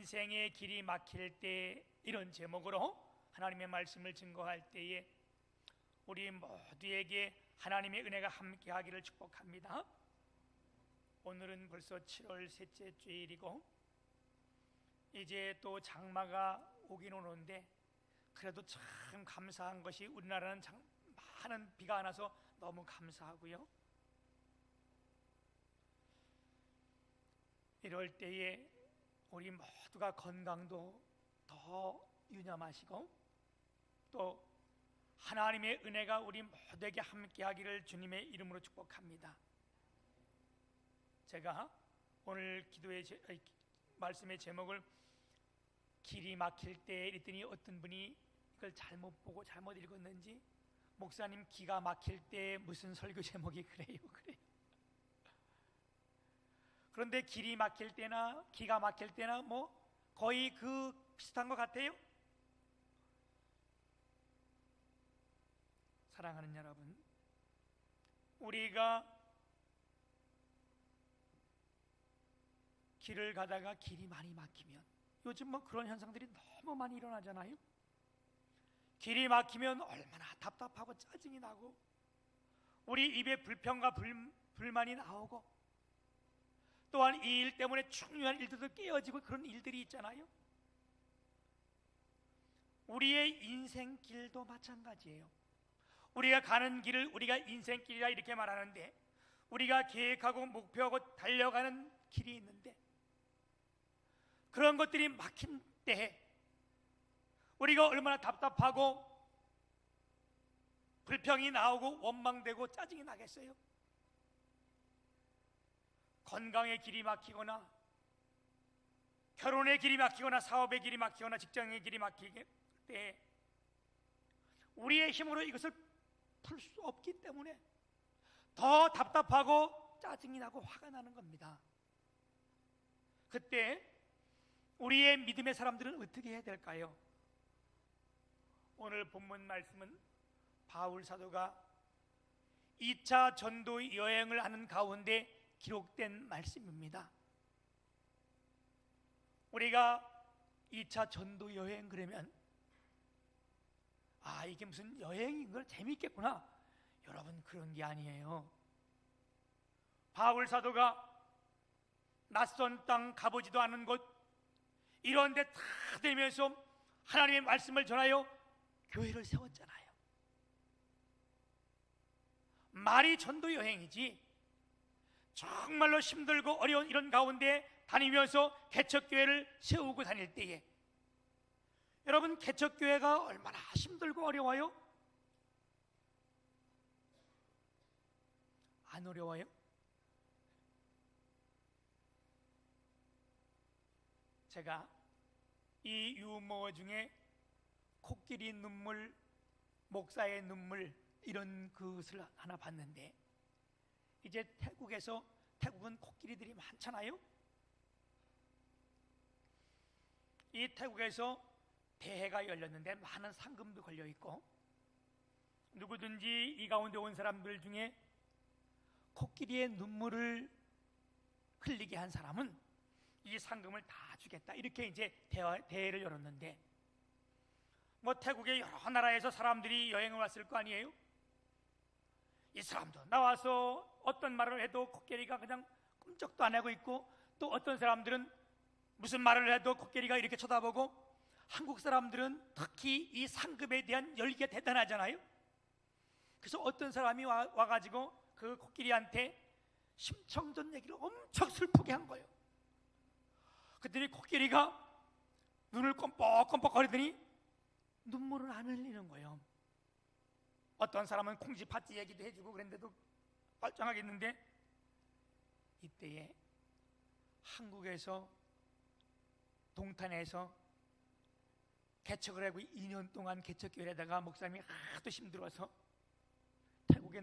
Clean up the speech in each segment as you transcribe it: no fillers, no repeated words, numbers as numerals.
인생의 길이 막힐 때, 이런 제목으로 하나님의 말씀을 증거할 때에 우리 모두에게 하나님의 은혜가 함께하기를 축복합니다. 오늘은 벌써 7월 셋째 주일이고 이제 또 장마가 오긴 오는데, 그래도 참 감사한 것이 우리나라는 많은 비가 안 와서 너무 감사하고요. 이럴 때에 우리 모두가 건강도 더 유념하시고 또 하나님의 은혜가 우리 모두에게 함께하기를 주님의 이름으로 축복합니다. 제가 오늘 기도의 말씀의 제목을 길이 막힐 때 이랬더니 어떤 분이 이걸 잘못 보고 잘못 읽었는지, 목사님 기가 막힐 때 무슨 설교 제목이 그래요. 그런데 길이 막힐 때나 기가 막힐 때나 뭐 거의 그 비슷한 것 같아요. 사랑하는 여러분, 우리가 길을 가다가 길이 많이 막히면, 요즘 뭐 그런 현상들이 너무 많이 일어나잖아요. 길이 막히면 얼마나 답답하고 짜증이 나고 우리 입에 불평과 불만이 나오고, 또한 이 일 때문에 중요한 일들도 깨어지고 그런 일들이 있잖아요. 우리의 인생길도 마찬가지예요. 우리가 가는 길을 우리가 인생길이라 이렇게 말하는데, 우리가 계획하고 목표하고 달려가는 길이 있는데, 그런 것들이 막힌 때에 우리가 얼마나 답답하고 불평이 나오고 원망되고 짜증이 나겠어요. 건강의 길이 막히거나 결혼의 길이 막히거나 사업의 길이 막히거나 직장의 길이 막힐 때 우리의 힘으로 이것을 풀 수 없기 때문에 더 답답하고 짜증이 나고 화가 나는 겁니다. 그때 우리의 믿음의 사람들은 어떻게 해야 될까요? 오늘 본문 말씀은 바울 사도가 2차 전도 여행을 하는 가운데 기록된 말씀입니다. 우리가 2차 전도 여행 그러면 이게 무슨 여행인 걸 재미있겠구나. 여러분, 그런 게 아니에요. 바울 사도가 낯선 땅, 가보지도 않은 곳, 이런 데 다 다니면서 하나님의 말씀을 전하여 교회를 세웠잖아요. 말이 전도 여행이지, 정말로 힘들고 어려운 이런 가운데 다니면서 개척교회를 세우고 다닐 때에, 여러분, 개척교회가 얼마나 힘들고 어려워요? 안 어려워요? 제가 이 유머 중에 코끼리 눈물, 목사의 눈물, 이런 것을 하나 봤는데, 이제 태국은 코끼리들이 많잖아요. 이 태국에서 대회가 열렸는데 많은 상금도 걸려 있고, 누구든지 이 가운데 온 사람들 중에 코끼리의 눈물을 흘리게 한 사람은 이 상금을 다 주겠다, 이렇게 이제 대회를 열었는데, 뭐 태국의 여러 나라에서 사람들이 여행을 왔을 거 아니에요. 이 사람도 나와서 어떤 말을 해도 코끼리가 그냥 꼼짝도 안 하고 있고, 또 어떤 사람들은 무슨 말을 해도 코끼리가 이렇게 쳐다보고, 한국 사람들은 특히 이 상급에 대한 열기가 대단하잖아요. 그래서 어떤 사람이 와가지고 그 코끼리한테 심청전 얘기를 엄청 슬프게 한 거예요. 그랬더니 코끼리가 눈을 껌뻑껌뻑 거리더니 눈물을 안 흘리는 거예요. 어떤 사람은 콩쥐 팥쥐 얘기도 해주고 그랬는데도 멀쩡하게 있는데, 이때에 한국에서 동탄에서 개척을 하고 2년 동안 개척교회에다가 목사님이 하도 힘들어서 태국에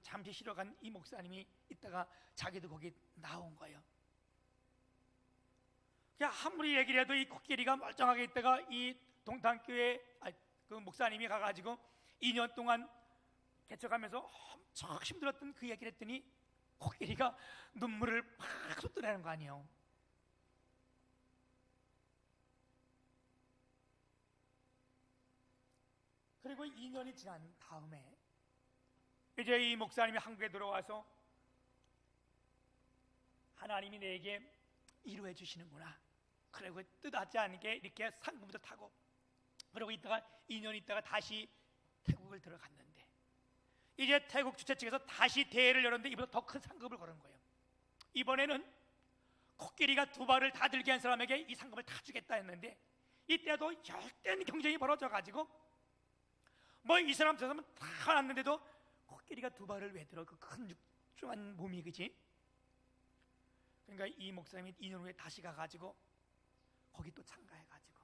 잠시 쉬러 간 이 목사님이 있다가 자기도 거기 나온 거예요. 그냥 아무리 얘기를 해도 이 코끼리가 멀쩡하게 있다가 이 동탄교회 그 목사님이 가가지고 2년 동안 개척하면서 엄청 힘들었던 그 얘기를 했더니 코끼리가 눈물을 팍 쏟아내는 거 아니에요. 그리고 2년이 지난 다음에 이제 이 목사님이 한국에 들어와서 하나님이 내게 이루어 주시는구나. 그리고 뜻하지 않게 이렇게 상금도 타고, 그러고 있다가 2년 있다가 다시 태국을 들어갔는데, 이제 태국 주최 측에서 다시 대회를 열었는데 이보다 더 큰 상금을 거는 거예요. 이번에는 코끼리가 2발을 다 들게 한 사람에게 이 상금을 다 주겠다 했는데, 이때도 열띤 경쟁이 벌어져 가지고 뭐 이 사람 저 사람은 다 왔는데도 코끼리가 2발을 왜 들어? 그 큰 육중한 몸이, 그지? 그러니까 이 목사님이 2년 후에 다시 가가지고 거기 또 참가해가지고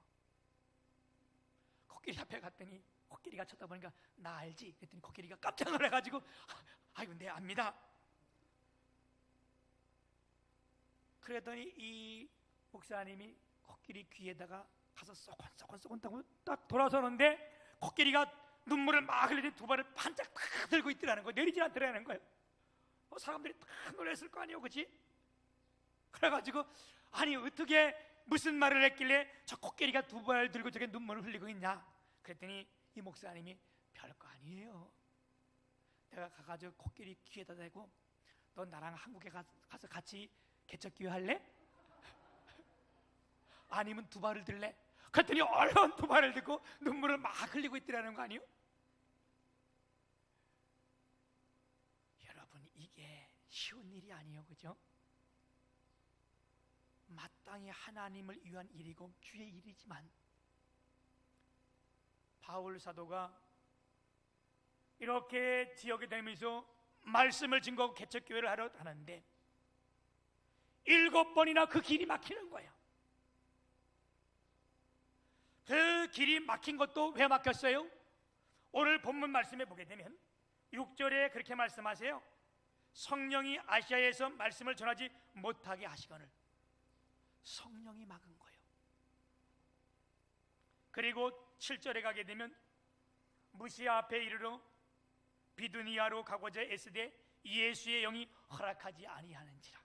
코끼리 앞에 갔더니 코끼리가 쳐다보니까 나 알지? 그랬더니 코끼리가 깜짝 놀라가지고 아이고 네 압니다. 그랬더니 이 목사님이 코끼리 귀에다가 가서 쏘곤 하고 딱 돌아서는데 코끼리가 눈물을 막 흘리더니 2발을 반짝 탁 들고 있더라는 거예요. 내리지 않더라는 거예요. 사람들이 딱 놀랐을 거 아니에요, 그렇지? 그래가지고 아니 어떻게 무슨 말을 했길래 저 코끼리가 2발 들고 저게 눈물을 흘리고 있냐? 그랬더니 이 목사님이 별거 아니에요. 내가 가가지고 코끼리 귀에다 대고 너 나랑 한국에 가서 같이 개척기회 할래? 아니면 2발을 들래? 그랬더니 얼른 2발을 들고 눈물을 막 흘리고 있더라는 거 아니에요? 여러분 이게 쉬운 일이 아니에요, 그죠? 마땅히 하나님을 위한 일이고 주의 일이지만 바울 사도가 이렇게 지역에 다니면서 말씀을 증거하고 개척교회를 하러 가는데 7번이나 그 길이 막히는 거예요. 그 길이 막힌 것도 왜 막혔어요? 오늘 본문 말씀에 보게 되면 6절에 그렇게 말씀하세요. 성령이 아시아에서 말씀을 전하지 못하게 하시거늘. 성령이 막은 거예요. 그리고 7절에 가게 되면 무시아 앞에 이르러 비두니아로 가고자 애쓰되 예수의 영이 허락하지 아니하는지라.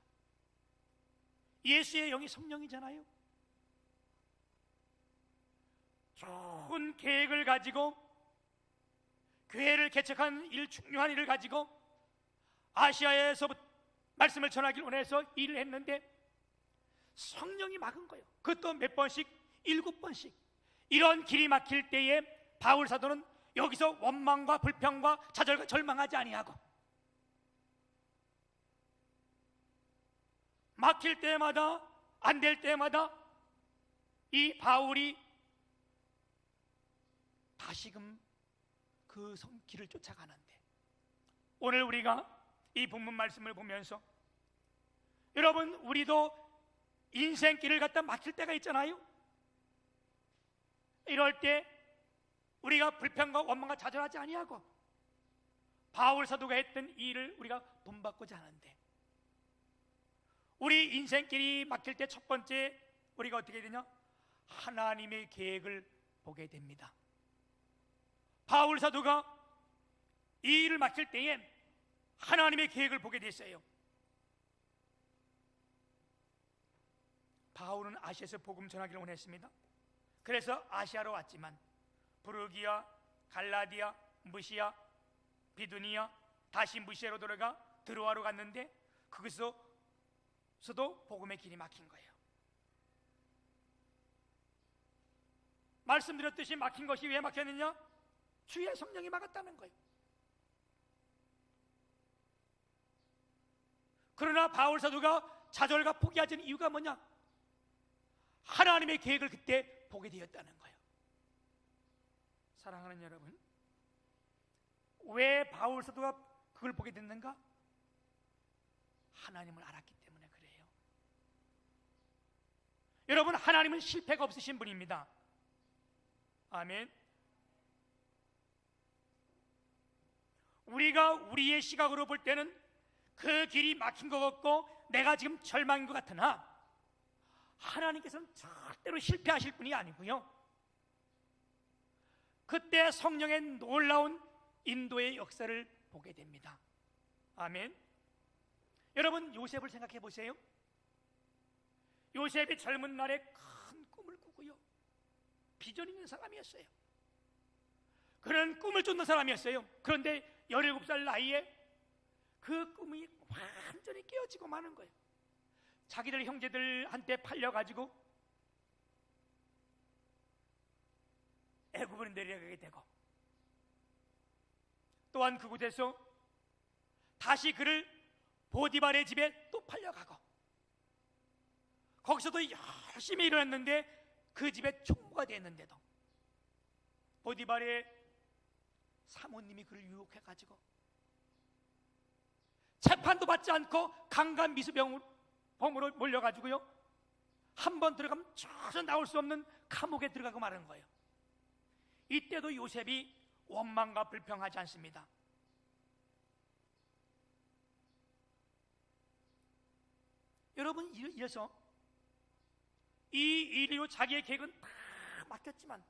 예수의 영이 성령이잖아요. 좋은 계획을 가지고 교회를 개척한 중요한 일을 가지고 아시아에서 말씀을 전하길 원해서 일을 했는데 성령이 막은 거예요. 그것도 몇 번씩? 7번씩. 이런 길이 막힐 때에 바울 사도는 여기서 원망과 불평과 좌절과 절망하지 아니하고 막힐 때마다 안 될 때마다 이 바울이 다시금 그 길을 쫓아가는데, 오늘 우리가 이 본문 말씀을 보면서 여러분 우리도 인생길을 갖다 막힐 때가 있잖아요. 이럴 때 우리가 불평과 원망과 좌절하지 아니하고 바울 사도가 했던 이 일을 우리가 본받고자 하는데, 우리 인생길이 막힐 때 첫 번째 우리가 어떻게 되냐? 하나님의 계획을 보게 됩니다. 바울 사도가 이 일을 막힐 때에 하나님의 계획을 보게 됐어요. 바울은 아시아에서 복음 전하기를 원했습니다. 그래서 아시아로 왔지만 부르기아, 갈라디아, 무시아, 비두니아, 다시 무시아로 돌아가 드로아로 갔는데 거기서도 복음의 길이 막힌 거예요. 말씀드렸듯이 막힌 것이 왜 막혔느냐? 주의 성령이 막았다는 거예요. 그러나 바울 사도가 좌절과 포기하지 않은 이유가 뭐냐? 하나님의 계획을 그때 보게 되었다는 거예요. 사랑하는 여러분, 왜 바울 사도가 그걸 보게 됐는가? 하나님을 알았기 때문에 그래요. 여러분, 하나님은 실패가 없으신 분입니다. 아멘. 우리가 우리의 시각으로 볼 때는 그 길이 막힌 것 같고 내가 지금 절망인 것 같으나 하나님께서는 절대로 실패하실 분이 아니고요, 그때 성령의 놀라운 인도의 역사를 보게 됩니다. 아멘. 여러분, 요셉을 생각해 보세요. 요셉이 젊은 날에 큰 꿈을 꾸고요, 비전 있는 사람이었어요. 그런 꿈을 쫓는 사람이었어요. 그런데 17살 나이에 그 꿈이 완전히 깨어지고 마는 거예요. 자기들 형제들한테 팔려가지고 애굽으로 내려가게 되고, 또한 그곳에서 다시 그를 보디발의 집에 또 팔려가고, 거기서도 열심히 일어났는데 그 집에 총무가 됐는데도 보디발의 사모님이 그를 유혹해가지고 재판도 받지 않고 강간 미수범으로 몰려가지고요, 한 번 들어가면 전혀 나올 수 없는 감옥에 들어가고 마는 거예요. 이때도 요셉이 원망과 불평하지 않습니다. 여러분, 이래서 이 일로 자기의 계획은 다 맡겼지만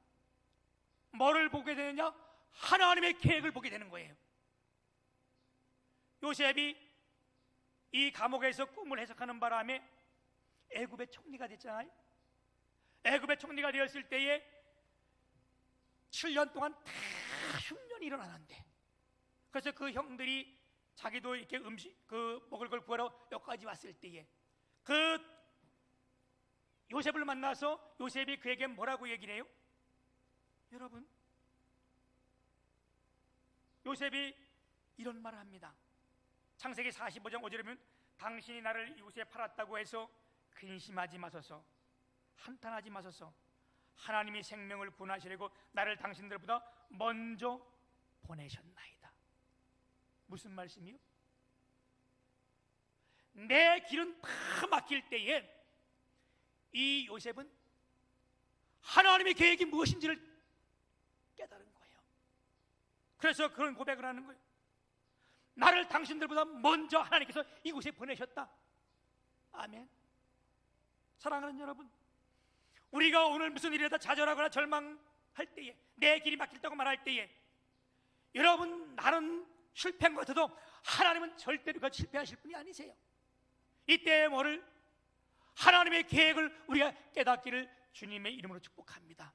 뭐를 보게 되느냐? 하나님의 계획을 보게 되는 거예요. 요셉이 이 감옥에서 꿈을 해석하는 바람에 애굽의 총리가 됐잖아요. 애굽의 총리가 되었을 때에 7년 동안 다 흉년이 일어나는데, 그래서 그 형들이 자기도 이렇게 먹을 걸 구하러 여기까지 왔을 때에 그 요셉을 만나서 요셉이 그에게 뭐라고 얘기를 해요? 여러분, 요셉이 이런 말을 합니다. 창세기 45장 5절에 보면 당신이 나를 이곳에 팔았다고 해서 근심하지 마소서, 한탄하지 마소서. 하나님이 생명을 구원하시려고 나를 당신들보다 먼저 보내셨나이다. 무슨 말씀이요? 내 길은 다 막힐 때에 이 요셉은 하나님의 계획이 무엇인지를 깨달은 거예요. 그래서 그런 고백을 하는 거예요. 나를 당신들보다 먼저 하나님께서 이곳에 보내셨다. 아멘. 사랑하는 여러분, 우리가 오늘 무슨 일이라도 좌절하거나 절망할 때에, 내 길이 막힐다고 말할 때에, 여러분, 나는 실패한 것 같아도 하나님은 절대로 그 실패하실 분이 아니세요. 이때 뭐를? 하나님의 계획을 우리가 깨닫기를 주님의 이름으로 축복합니다.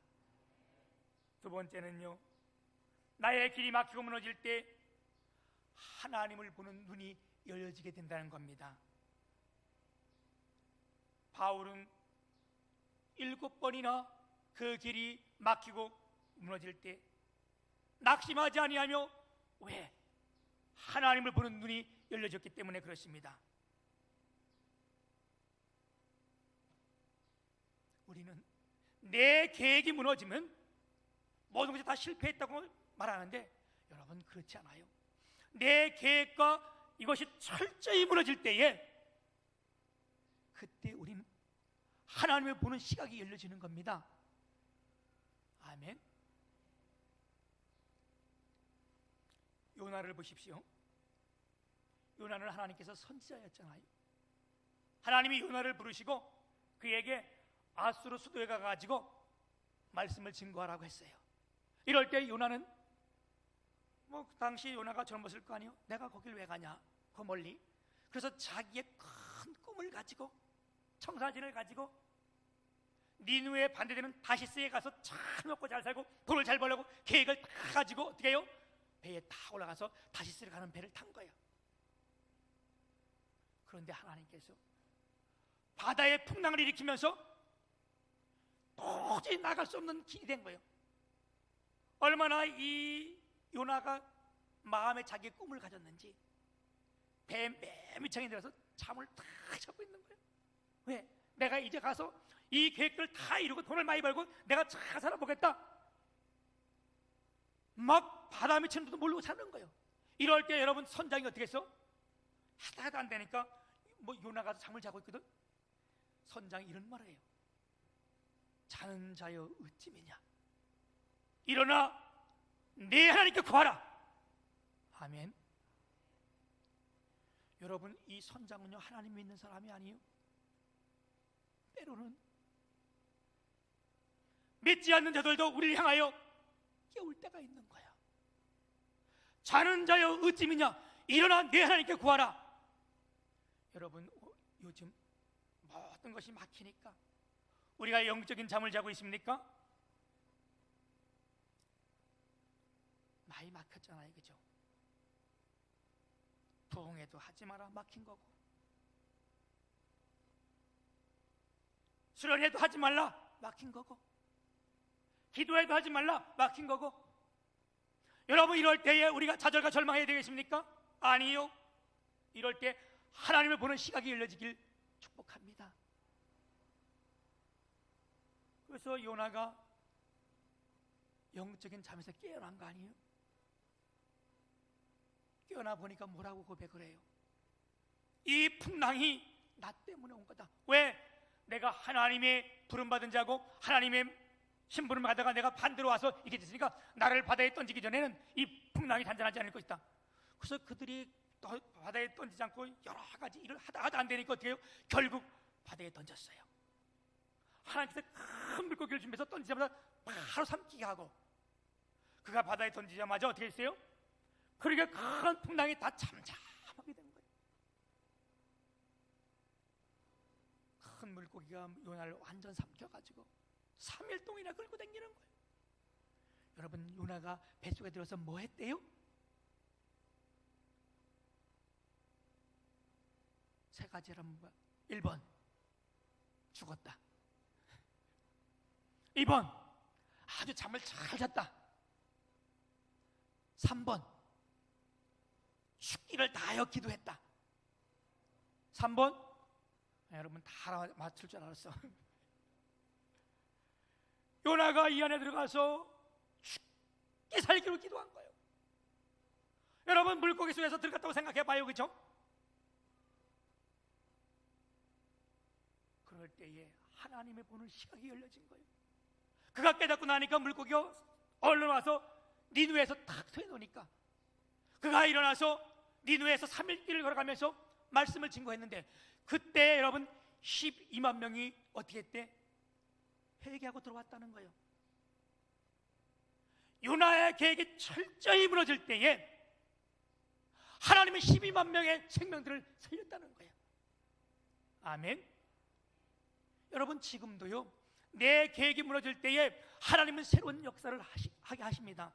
두 번째는요, 나의 길이 막히고 무너질 때 하나님을 보는 눈이 열려지게 된다는 겁니다. 바울은 7번이나 그 길이 막히고 무너질 때 낙심하지 아니하며, 왜? 하나님을 보는 눈이 열려졌기 때문에 그렇습니다. 우리는 내 계획이 무너지면 모든 것이 다 실패했다고 말하는데, 여러분, 그렇지 않아요. 내 계획과 이것이 철저히 무너질 때에 그때 우리는 하나님을 보는 시각이 열려지는 겁니다. 아멘. 요나를 보십시오. 요나는 하나님께서 선지자였잖아요. 하나님이 요나를 부르시고 그에게 아수르 수도에 가가지고 말씀을 증거하라고 했어요. 이럴 때 요나는 당시 요나가 젊었을 거 아니에요. 내가 거길 왜 가냐, 그 멀리. 그래서 자기의 큰 꿈을 가지고, 청사진을 가지고 니느웨에 반대되는 다시스에 가서 잘 먹고 잘 살고 돈을 잘 벌려고 계획을 다 가지고 어떻게 해요? 배에 다 올라가서 다시스를 가는 배를 탄 거예요. 그런데 하나님께서 바다의 풍랑을 일으키면서 도저히 나갈 수 없는 길이 된 거예요. 얼마나 이 요나가 마음에 자기의 꿈을 가졌는지 배 맨 밑창에 들어서 잠을 다 자고 있는 거예요. 왜? 내가 이제 가서 이 계획들을 다 이루고 돈을 많이 벌고 내가 잘 살아보겠다. 막 바다 밑에 있는데도 모르고 사는 거예요. 이럴 때 여러분, 선장이 어떻게 했어? 하다 안 되니까 요나가 잠을 자고 있거든. 선장이 이런 말을 해요. 자는 자여 어찌미냐, 일어나 내 하나님께 구하라. 아멘. 여러분, 이 선장은요, 하나님 믿는 사람이 아니에요. 때로는 믿지 않는 자들도 우리를 향하여 깨울 때가 있는 거야. 자는 자여 어찌미냐, 일어나 내 하나님께 구하라. 여러분, 요즘 모든 것이 막히니까 우리가 영적인 잠을 자고 있습니까? 많이 막혔잖아요, 그죠? 부흥회도 하지 마라 막힌 거고, 수련회도 하지 말라 막힌 거고, 기도회도 하지 말라 막힌 거고. 여러분, 이럴 때에 우리가 좌절과 절망해야 되겠습니까? 아니요. 이럴 때 하나님을 보는 시각이 열려지길 축복합니다. 그래서 요나가 영적인 잠에서 깨어난 거 아니에요? 깨어나 보니까 뭐라고 고백을 해요? 이 풍랑이 나 때문에 온 거다. 왜? 내가 하나님의 부름받은 자고 하나님의 심부름을 받다가 내가 반대로 와서 이렇게 됐으니까 나를 바다에 던지기 전에는 이 풍랑이 단단하지 않을 것이다. 그래서 그들이 바다에 던지지 않고 여러 가지 일을 하다가도 안 되니까 어떻게 해요? 결국 바다에 던졌어요. 하나님께서 큰 물고기를 준비해서 던지자마자 바로 삼키게 하고, 그가 바다에 던지자마자 어떻게 했어요? 그러니까 큰 풍랑이 다 잠잠하게 된 거예요. 큰 물고기가 요나를 완전 삼켜가지고 3일 동안이나 끌고 다니는 거예요. 여러분, 요나가 뱃속에 들어서 뭐 했대요? 세 가지라면 뭐야? 1번 죽었다, 2번 아주 잠을 잘 잤다, 3번 죽기를 다하여 기도했다, 3번 여러분 다 맞출 줄 알았어. 요나가 이 안에 들어가서 죽기 살기로 기도한 거예요. 여러분, 물고기 속에서 들어갔다고 생각해 봐요, 그렇죠? 그럴 때에 하나님의 보는 시각이 열려진 거예요. 그가 깨닫고 나니까 물고기가 얼른 와서 니누에서 탁 서 놓으니까 그가 일어나서 니누에서 3일 길을 걸어가면서 말씀을 증거했는데, 그때 여러분 12만 명이 어떻게 했대? 회개하고 들어왔다는 거예요. 요나의 계획이 철저히 무너질 때에 하나님은 12만 명의 생명들을 살렸다는 거예요. 아멘. 여러분, 지금도요, 내 계획이 무너질 때에 하나님은 새로운 역사를 하게 하십니다.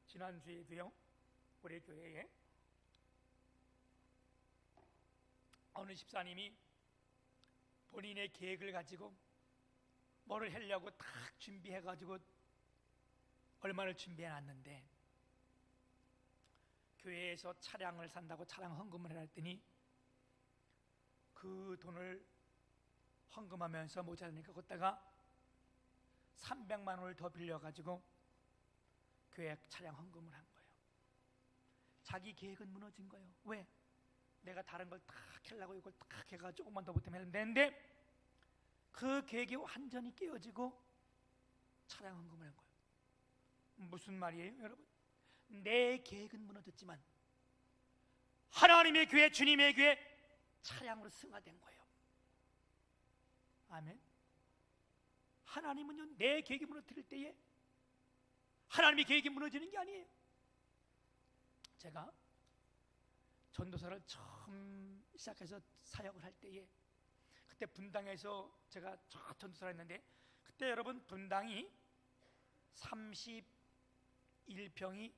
지난주에도요, 우리 교회에 어느 집사님이 본인의 계획을 가지고 뭐를 하려고 딱 준비해가지고 얼마를 준비해놨는데, 교회에서 차량을 산다고 차량 헌금을 해놨더니 그 돈을 헌금하면서 모자라니까 거기다가 300만 원을 더 빌려가지고 교회 차량 헌금을 한 거예요. 자기 계획은 무너진 거예요. 왜? 내가 다른 걸 딱 하려고 이걸 딱 해가 조금만 더 보태면 되는데 그 계획이 완전히 깨어지고 차량 헌금을 한 거예요. 무슨 말이에요, 여러분? 내 계획은 무너졌지만 하나님의 교회, 주님의 교회 차량으로 승화된 거예요. 아멘. 하나님은요, 내 계획이 무너뜨릴 때에 하나님의 계획이 무너지는 게 아니에요. 제가 전도사를 처음 시작해서 사역을 할 때에 그때 분당에서 제가 첫 전도사를 했는데, 그때 여러분 분당이 31평이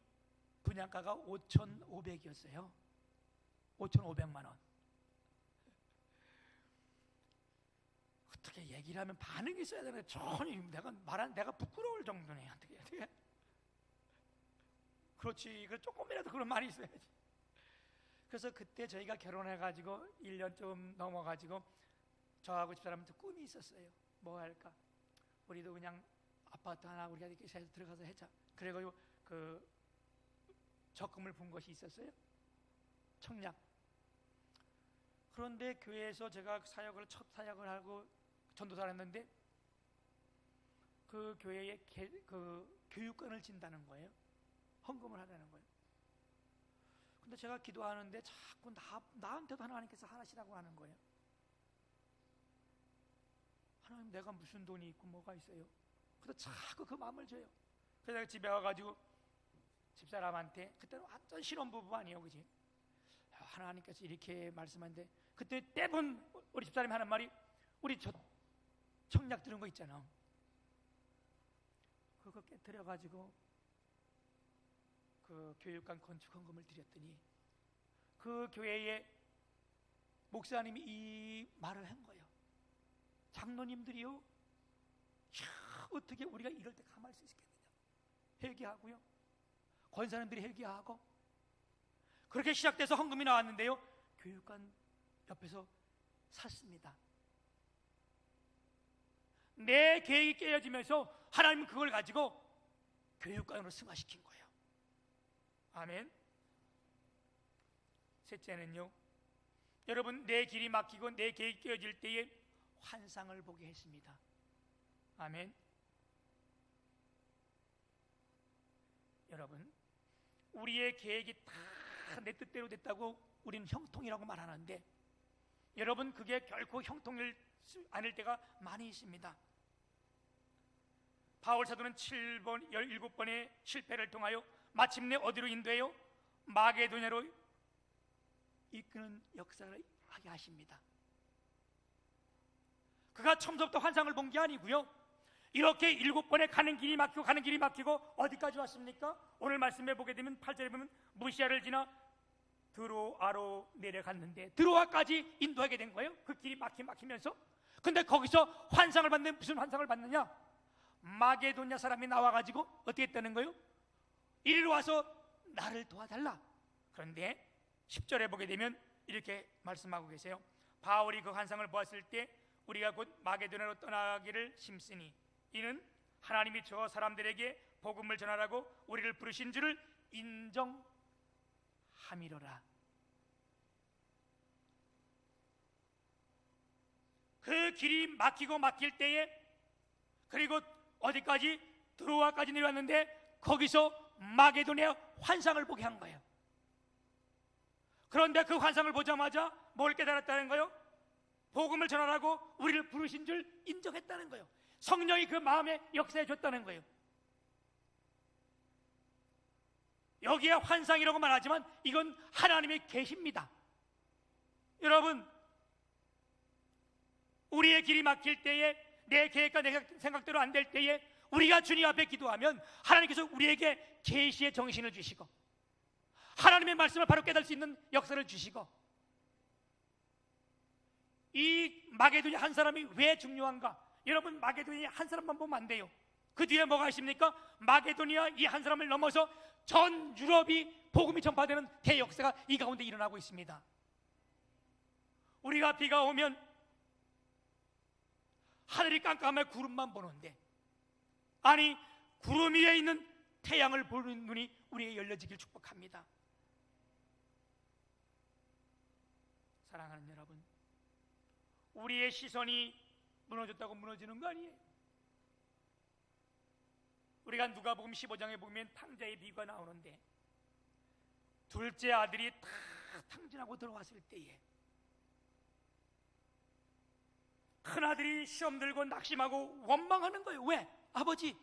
분양가가 5,500이었어요. 5,500만 원. 어떻게 얘기를 하면 반응이 있어야 되는데 전혀 내가 부끄러울 정도네. 어떻게 그렇지, 그 조금이라도 그런 말이 있어야지. 그래서 그때 저희가 결혼해가지고 1년 좀 넘어가지고 저하고 집사람한테 꿈이 있었어요. 뭐 할까? 우리도 그냥 아파트 하나 우리가 이렇게 들어가서 해자. 그래가지고 그 적금을 분 것이 있었어요. 청약. 그런데 교회에서 제가 첫 사역을 하고 전도사를 했는데 그 교회에 그 교육권을 진다는 거예요. 헌금을 하라는 거예요. 근데 제가 기도하는데 자꾸 나한테도 하나님께서 하시라고 하는 거예요. 하나님, 내가 무슨 돈이 있고 뭐가 있어요? 그래서 자꾸 그 마음을 줘요. 그래서 제가 집에 와가지고 집사람한테, 그때는 완전 신혼부부 아니에요, 그지? 하나님께서 이렇게 말씀하는데, 그때 대부분 우리 집사람이 하는 말이, 우리 저 청약 들은 거 있잖아. 그거 깨뜨려 가지고 그 교육관 건축 헌금을 드렸더니 그 교회에 목사님이 이 말을 한 거예요. 장로님들이요, 야, 어떻게 우리가 이럴 때 가만히 있을 수 있겠느냐. 회개하고요, 권사님들이 회개하고, 그렇게 시작돼서 헌금이 나왔는데요, 교육관 옆에서 샀습니다. 내 계획이 깨어지면서 하나님은 그걸 가지고 교육관으로 승화시킨 거예요. 아멘. 셋째는요, 여러분, 내 길이 막히고 내 계획이 깨어질 때에 환상을 보게 했습니다. 아멘. 여러분, 우리의 계획이 다 내 뜻대로 됐다고 우리는 형통이라고 말하는데, 여러분, 그게 결코 형통일 않을 때가 많이 있습니다. 바울 사도는 17번의 실패를 통하여 마침내 어디로 인도해요? 마게도냐로 이끄는 역사를 하게 하십니다. 그가 처음부터 환상을 본 게 아니고요, 이렇게 7번에 가는 길이 막히고 어디까지 왔습니까? 오늘 말씀해 보게 되면 8절에 보면 무시아를 지나 드로아로 내려갔는데, 드로아까지 인도하게 된 거예요. 그 길이 막히면서. 근데 거기서 환상을 받는, 무슨 환상을 받느냐? 마게도냐 사람이 나와가지고 어떻게 했다는 거예요? 이리로 와서 나를 도와달라. 그런데 10절에 보게 되면 이렇게 말씀하고 계세요. 바울이 그 환상을 보았을 때 우리가 곧 마게도냐로 떠나기를 심쓰니 이는 하나님이 저 사람들에게 복음을 전하라고 우리를 부르신 줄을 인정함이로라. 그 길이 막힐 때에, 그리고 어디까지? 드로아까지 내려왔는데 거기서 마게도냐 환상을 보게 한 거예요. 그런데 그 환상을 보자마자 뭘 깨달았다는 거예요? 복음을 전하라고 우리를 부르신 줄 인정했다는 거예요. 성령이 그 마음에 역사해 줬다는 거예요. 여기에 환상이라고 말하지만 이건 하나님의 계시입니다. 여러분, 우리의 길이 막힐 때에, 내 계획과 내 생각대로 안 될 때에 우리가 주님 앞에 기도하면 하나님께서 우리에게 계시의 정신을 주시고 하나님의 말씀을 바로 깨달을 수 있는 역사를 주시고, 이 마게도냐 한 사람이 왜 중요한가? 여러분, 마게도냐 한 사람만 보면 안 돼요. 그 뒤에 뭐가 있습니까? 마게도냐 이 한 사람을 넘어서 전 유럽이 복음이 전파되는 대역사가 이 가운데 일어나고 있습니다. 우리가 비가 오면 하늘이 깜깜해 구름만 보는데, 아니, 구름 위에 있는 태양을 보는 눈이 우리에게 열려지길 축복합니다. 사랑하는 여러분, 우리의 시선이 무너졌다고 무너지는 거 아니에요. 우리가 누가복음 15장에 보면 탕자의 비유가 나오는데, 둘째 아들이 다 탕진하고 들어왔을 때에 큰아들이 시험 들고 낙심하고 원망하는 거예요. 왜? 아버지,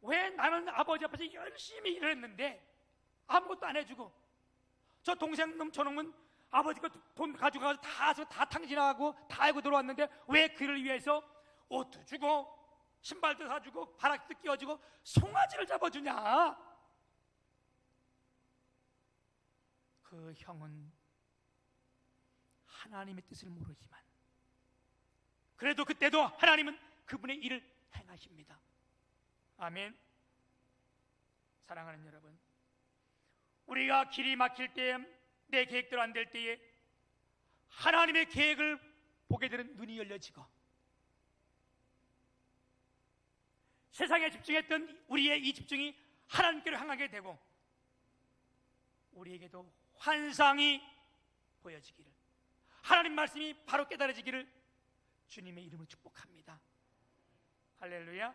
왜 나는 아버지 앞에서 열심히 일했는데 아무것도 안 해주고, 저 동생놈 저놈은 아버지가 돈 가져가서 다 탕진하고 다 알고 들어왔는데 왜 그를 위해서 옷도 주고 신발도 사주고 바락도 끼워주고 송아지를 잡아주냐? 그 형은 하나님의 뜻을 모르지만 그래도 그때도 하나님은 그분의 일을 행하십니다. 아멘. 사랑하는 여러분, 우리가 길이 막힐 때, 내 계획대로 안 될 때에 하나님의 계획을 보게 되는 눈이 열려지고, 세상에 집중했던 우리의 이 집중이 하나님께로 향하게 되고, 우리에게도 환상이 보여지기를, 하나님 말씀이 바로 깨달아지기를 주님의 이름으로 축복합니다. 할렐루야.